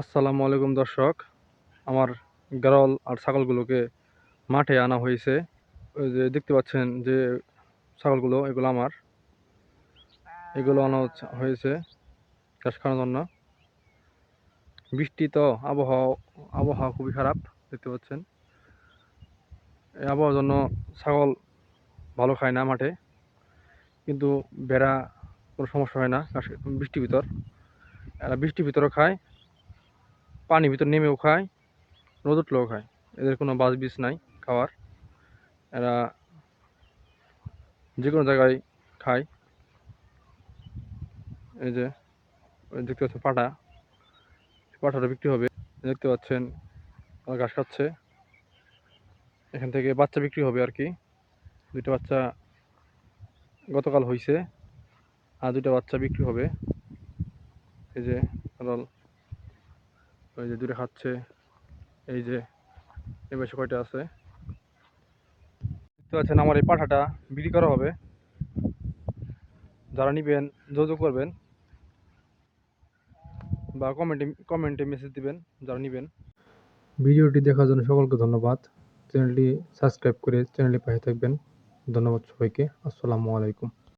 আসসালামু আলাইকুম দর্শক। আমার গাড়ল আর ছাগলগুলোকে মাঠে আনা হয়েছে। ওই যে দেখতে পাচ্ছেন যে ছাগলগুলো, এগুলো আমার। এগুলো আনা হয়েছে ঘাস খাওয়ার জন্য। বৃষ্টি তো, আবহাওয়া আবহাওয়া খুবই খারাপ দেখতে পাচ্ছেন। এই আবহাওয়ার জন্য ছাগল ভালো খায় না মাঠে, কিন্তু ভেড়া কোনো সমস্যা হয় না বৃষ্টির ভিতর। এরা বৃষ্টির ভিতরেও খায়, পানির ভিতর নেমেও খায়, রোদ উঠলেও খায়। এদের কোনো বাজ বিজ নাই খাওয়ার। এরা যে কোনো জায়গায় খায়। এই যে দেখতে পাচ্ছেন পাঠাটা বিক্রি হবে। দেখতে পাচ্ছেন ওরা ঘাস খাচ্ছে। এখান থেকে বাচ্চা বিক্রি হবে আর কি। দুইটা বাচ্চা গতকাল হয়েছে, আর দুইটা বাচ্চা বিক্রি হবে। এই যে কারণ ওই যে দুটো খাচ্ছে। এই যে এই পাশে কয়টা আছে দেখতে পাচ্ছেন। আমার এই পাঠাটা বিক্রি করা হবে। যারা নিবেন যোগাযোগ করবেন বা কমেন্টে মেসেজ দিবেন যারা নিবেন। ভিডিওটি দেখার জন্য সকলকে ধন্যবাদ। চ্যানেলটি সাবস্ক্রাইব করে চ্যানেলের পাশে থাকবেন। ধন্যবাদ সবাইকে। আসসালামু আলাইকুম।